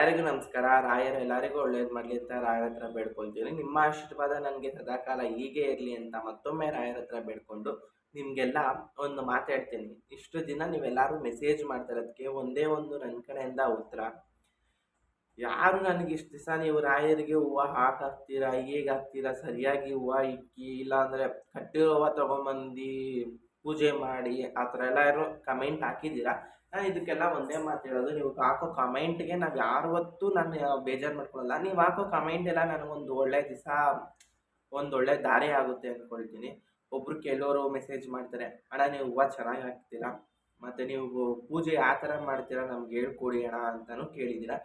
ಎಲ್ಲರಿಗೂ ನಮಸ್ಕಾರ. ರಾಯರು ಎಲ್ಲರಿಗೂ ಒಳ್ಳೇದು ಮಾಡಲಿ ಅಂತ ರಾಯರ ಹತ್ರ ಬೇಡ್ಕೊಳ್ತೀನಿ. ನಿಮ್ಮ ಆಶೀರ್ವಾದ ನನಗೆ ಸದಾಕಾಲ ಹೀಗೆ ಇರಲಿ ಅಂತ ಮತ್ತೊಮ್ಮೆ ರಾಯರ ಹತ್ರ ಬೇಡ್ಕೊಂಡು ನಿಮಗೆಲ್ಲ ಒಂದು ಮಾತಾಡ್ತೀನಿ. ಇಷ್ಟು ದಿನ ನೀವೆಲ್ಲರೂ ಮೆಸೇಜ್ ಮಾಡ್ತಿರೋದಕ್ಕೆ ಒಂದೇ ಒಂದು ನನ್ನ ಕಡೆಯಿಂದ ಉತ್ತರ. ಯಾರು ನನಗೆ ಇಷ್ಟು ದಿವಸ ನೀವು ರಾಯರಿಗೆ ಹೂವು ಹಾಕ್ತೀರಾ, ಹೇಗೆ ಹಾಕ್ತೀರಾ, ಸರಿಯಾಗಿ ಹೂವು ಇಕ್ಕಿ, ಇಲ್ಲಾಂದರೆ ಕಟ್ಟಿರೋ ಹೂವು ತೊಗೊಂಬಂದು ಪೂಜೆ ಮಾಡಿ ಆ ಥರ ಎಲ್ಲರೂ ಕಮೆಂಟ್ ಹಾಕಿದ್ದೀರಾ. ನಾನು ಇದಕ್ಕೆಲ್ಲ ಒಂದೇ ಮಾತು ಹೇಳೋದು, ನೀವು ಹಾಕೋ ಕಮೆಂಟ್ಗೆ ನಾವು ಯಾವತ್ತೂ ನಾನು ಬೇಜಾರು ಮಾಡ್ಕೊಳ್ಳಲ್ಲ. ನೀವು ಹಾಕೋ ಕಮೆಂಟ್ ಎಲ್ಲ ನನಗೊಂದು ಒಳ್ಳೆ ದಿವಸ ಒಂದು ಒಳ್ಳೆ ದಾರಿ ಆಗುತ್ತೆ ಅಂದ್ಕೊಳ್ತೀನಿ. ಒಬ್ಬರು ಕೆಲವರು ಮೆಸೇಜ್ ಮಾಡ್ತಾರೆ, ಅಣ್ಣ ನೀವು ಹೂವು ಚೆನ್ನಾಗಿ ಹಾಕ್ತೀರಾ, ಮತ್ತು ನೀವು ಪೂಜೆ ಯಾವ ಥರ ಮಾಡ್ತೀರಾ ನಮ್ಗೆ ಹೇಳ್ಕೊಡಿ ಅಣ್ಣ ಅಂತಲೂ ಕೇಳಿದ್ದೀರಾ.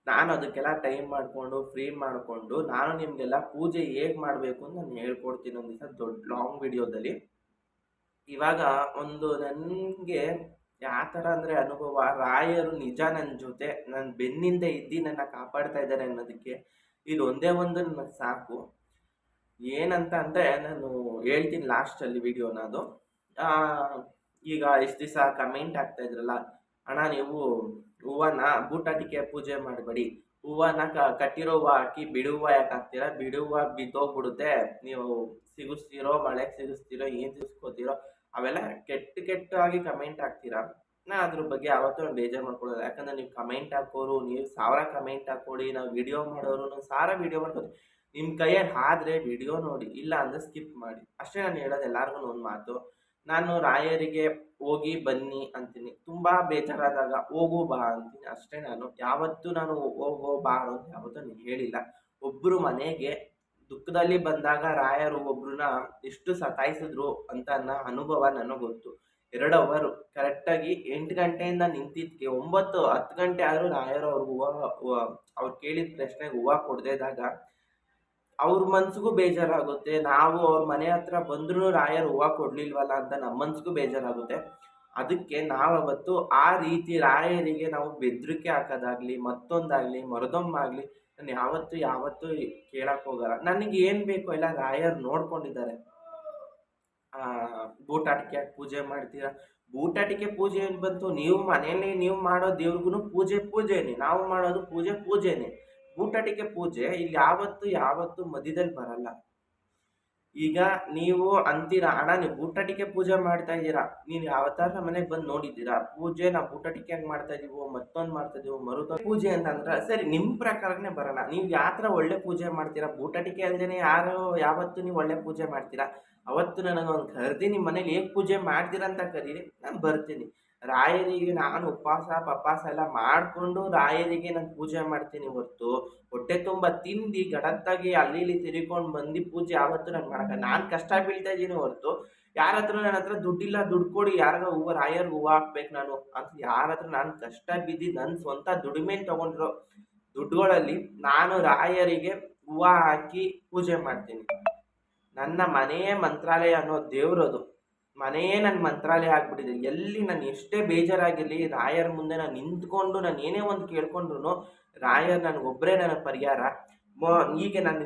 ನಾನು ಅದಕ್ಕೆಲ್ಲ ಟೈಮ್ ಮಾಡಿಕೊಂಡು ಫ್ರೀ ಮಾಡಿಕೊಂಡು ನಾನು ನಿಮಗೆಲ್ಲ ಪೂಜೆ ಹೇಗೆ ಮಾಡಬೇಕು ಅಂತ ನಾನು ಹೇಳ್ಕೊಡ್ತೀನಿ ಒಂದು ದಿವಸ ದೊಡ್ಡ ಲಾಂಗ್ ವಿಡಿಯೋದಲ್ಲಿ. ಇವಾಗ ಒಂದು ನನಗೆ ಯಾವ ಥರ ಅಂದರೆ ಅನುಭವ, ರಾಯರು ನಿಜ ನನ್ನ ಜೊತೆ ನನ್ನ ಬೆನ್ನಿಂದ ಇದ್ದು ನನ್ನ ಕಾಪಾಡ್ತಾ ಇದ್ದಾರೆ ಅನ್ನೋದಕ್ಕೆ ಇದು ಒಂದೇ ಒಂದು ನನಗೆ ಸಾಕು. ಏನಂತ ಅಂದರೆ ನಾನು ಹೇಳ್ತೀನಿ ಲಾಸ್ಟಲ್ಲಿ ವಿಡಿಯೋನ. ಅದು ಈಗ ಇಷ್ಟು ದಿವಸ ಕಮೆಂಟ್ ಆಗ್ತಾ ಇದ್ರಲ್ಲ, ಅಣ್ಣ ನೀವು ಹೂವನ್ನ ಬೂಟಾಟಿಕೆ ಪೂಜೆ ಮಾಡಬೇಡಿ, ಹೂವನ್ನ ಕಟ್ಟಿರೋ ಹೂವು ಹಾಕಿ ಬಿಡು ಹೂವು ಯಾಕೆ ಹಾಕ್ತೀರಾ, ಬಿಡು ಹೂವು ಬಿದ್ದೋಗ್ಬಿಡುತ್ತೆ, ನೀವು ಸಿಗಿಸ್ತೀರೋ ಮಳೆಗೆ ಸಿಗಿಸ್ತೀರೋ ಏನು ಸಿಗಿಸ್ಕೋತೀರೋ ಅವೆಲ್ಲ ಕೆಟ್ಟಾಗಿ ಕಮೆಂಟ್ ಹಾಕ್ತೀರಾ. ನಾ ಅದ್ರ ಬಗ್ಗೆ ಯಾವತ್ತೂ ಬೇಜಾರು ಮಾಡ್ಕೊಳ್ಳೋದು. ಯಾಕಂದರೆ ನೀವು ಕಮೆಂಟ್ ಹಾಕೋರು, ನೀವು 1000 ಕಮೆಂಟ್ ಹಾಕ್ಕೊಡಿ, ನಾವು ವಿಡಿಯೋ ಮಾಡೋರು ನಾವು 1000 ವಿಡಿಯೋ ಮಾಡ್ಬೋದು. ನಿಮ್ಮ ಕೈಯಲ್ಲಿ ಆದರೆ ವಿಡಿಯೋ ನೋಡಿ, ಇಲ್ಲ ಅಂದರೆ ಸ್ಕಿಪ್ ಮಾಡಿ. ಅಷ್ಟೇ ನಾನು ಹೇಳೋದು ಎಲ್ಲರಿಗೂ ಒಂದು ಮಾತು. ನಾನು ರಾಯರಿಗೆ ಹೋಗಿ ಬನ್ನಿ ಅಂತೀನಿ, ತುಂಬ ಬೇಜಾರಾದಾಗ ಹೋಗು ಬಾ ಅಂತೀನಿ ಅಷ್ಟೇ. ನಾನು ಯಾವತ್ತೂ ನಾನು ಹೋಗೋ ಬಾ ಅಂತ ಯಾವತ್ತೂ ನಾನು ಹೇಳಿಲ್ಲ. ಒಬ್ಬರು ಮನೆಗೆ ದುಃಖದಲ್ಲಿ ಬಂದಾಗ ರಾಯರು ಒಬ್ರನ್ನ ಎಷ್ಟು ಸತಾಯಿಸಿದ್ರು ಅಂತ ಅನ್ನೋ ಅನುಭವ ನನಗೆ ಗೊತ್ತು. 2 ಅವರು ಕರೆಕ್ಟಾಗಿ 8 ಗಂಟೆಯಿಂದ ನಿಂತಿದ್ದಕ್ಕೆ 9-10 ಗಂಟೆ ಆದರೂ ರಾಯರು ಅವ್ರಿಗೆ ಅವ್ರು ಕೇಳಿದ ಪ್ರಶ್ನೆಗೆ ಹೂವು ಕೊಡದೇ ಇದ್ದಾಗ ಅವ್ರ ಮನ್ಸಿಗೂ ಬೇಜಾರಾಗುತ್ತೆ. ನಾವು ಅವ್ರ ಮನೆ ಹತ್ರ ಬಂದ್ರೂ ರಾಯರು ಹೂವು ಕೊಡಲಿಲ್ವಲ್ಲ ಅಂತ ನಮ್ಮ ಮನ್ಸಿಗೂ ಬೇಜಾರಾಗುತ್ತೆ. ಅದಕ್ಕೆ ನಾವವತ್ತು ಆ ರೀತಿ ರಾಯರಿಗೆ ನಾವು ಬೆದರಿಕೆ ಹಾಕೋದಾಗಲಿ, ಮತ್ತೊಂದಾಗಲಿ, ಮರದೊಮ್ಮಾಗಲಿ ನಾನು ಯಾವತ್ತೂ ಕೇಳಕ್ಕೆ ಹೋಗಲ್ಲ. ನನಗೆ ಏನು ಬೇಕೋ ಎಲ್ಲ ರಾಯರು ನೋಡ್ಕೊಂಡಿದ್ದಾರೆ. ಬೂಟಾಟಿಕೆ ಹಾಕಿ ಪೂಜೆ ಮಾಡ್ತೀರಾ, ಬೂಟಾಟಿಕೆ ಪೂಜೆ ಏನು ಬಂತು, ನೀವು ಮನೆಯಲ್ಲಿ ನೀವು ಮಾಡೋ ದೇವ್ರಿಗೂ ಪೂಜೆನೇ, ನಾವು ಮಾಡೋದು ಪೂಜೆನೇ. ಬೂಟಾಟಿಕೆ ಪೂಜೆ ಇಲ್ಲಿ ಯಾವತ್ತೂ ಮಧ್ಯದಲ್ಲಿ ಬರಲ್ಲ. ಈಗ ನೀವು ಅಂತೀರಾ, ಅಣ್ಣ ನೀವು ಬೂಟಾಟಿಕೆ ಪೂಜೆ ಮಾಡ್ತಾ ಇದ್ದೀರಾ, ನೀವು ಯಾವತ್ತಾರು ನಮ್ಮ ಮನೆಗೆ ಬಂದು ನೋಡಿದ್ದೀರಾ ಪೂಜೆ ನಾವು ಬೂಟಾಟಿಕೆ ಹೆಂಗೆ ಮಾಡ್ತಾ ಇದೀವೋ, ಮತ್ತೊಂದು ಮಾಡ್ತಾ ಇದೀವೋ, ಪೂಜೆ ಅಂತಂದ್ರೆ ಸರಿ ನಿಮ್ಮ ಪ್ರಕಾರನೇ ಬರೋಣ. ನೀವು ಯಾವ ಥರ ಒಳ್ಳೆ ಪೂಜೆ ಮಾಡ್ತೀರಾ, ಬೂಟಾಟಿಕೆ ಅಲ್ಲದೇ ಯಾವತ್ತು ನೀವು ಒಳ್ಳೆ ಪೂಜೆ ಮಾಡ್ತೀರಾ, ಅವತ್ತು ನನಗೊಂದು ಕರೆದಿ ನಿಮ್ಮ ಮನೇಲಿ ಹೇಗೆ ಪೂಜೆ ಮಾಡ್ತೀರಾ ಅಂತ ಕರೀರಿ, ನಾನು ಬರ್ತೀನಿ. ರಾಯರಿಗೆ ನಾನು ಪಪಾಸ ಎಲ್ಲ ಮಾಡಿಕೊಂಡು ರಾಯರಿಗೆ ನಾನು ಪೂಜೆ ಮಾಡ್ತೀನಿ ಹೊರತು ಹೊಟ್ಟೆ ತುಂಬ ತಿಂದು ಗಡತ್ತಾಗಿ ಅಲ್ಲಿ ಇಲ್ಲಿ ತಿರ್ಕೊಂಡು ಬಂದು ಪೂಜೆ ಯಾವತ್ತೂ ನಾನು ಮಾಡೋಕ್ಕೆ, ನಾನು ಕಷ್ಟ ಬೀಳ್ತಾ ಇದ್ದೀನಿ ಹೊರತು ಯಾರ ಹತ್ರ ನನ್ನ ಹತ್ರ ದುಡ್ಡಿಲ್ಲ, ದುಡ್ಡು ಕೊಡಿ ಯಾರಿಗೋ ರಾಯರ್ಗೆ ಹೂವು ಹಾಕ್ಬೇಕು ನಾನು ಅಂತ ಯಾರ ಹತ್ರ ನಾನು ಕಷ್ಟ ಬಿದ್ದು ನನ್ನ ಸ್ವಂತ ದುಡಿಮೆಲಿ ತೊಗೊಂಡಿರೋ ದುಡ್ಡುಗಳಲ್ಲಿ ನಾನು ರಾಯರಿಗೆ ಹೂವು ಹಾಕಿ ಪೂಜೆ ಮಾಡ್ತೀನಿ. ನನ್ನ ಮನೆಯೇ ಮಂತ್ರಾಲಯ ಅನ್ನೋ ದೇವ್ರದು, ಮನೆಯೇ ನನ್ನ ಮಂತ್ರಾಲಯ ಆಗ್ಬಿಟ್ಟಿದೆ. ಎಲ್ಲಿ ನಾನು ಎಷ್ಟೇ ಬೇಜಾರಾಗಿರಲಿ ರಾಯರ ಮುಂದೆ ನಾನು ನಿಂತ್ಕೊಂಡು ನಾನು ಏನೇ ಒಂದು ಕೇಳ್ಕೊಂಡ್ರು ರಾಯರ್ ನನಗೊಬ್ಬರೇ ನನಗೆ ಪರಿಹಾರ. ಹೀಗೆ ನಾನು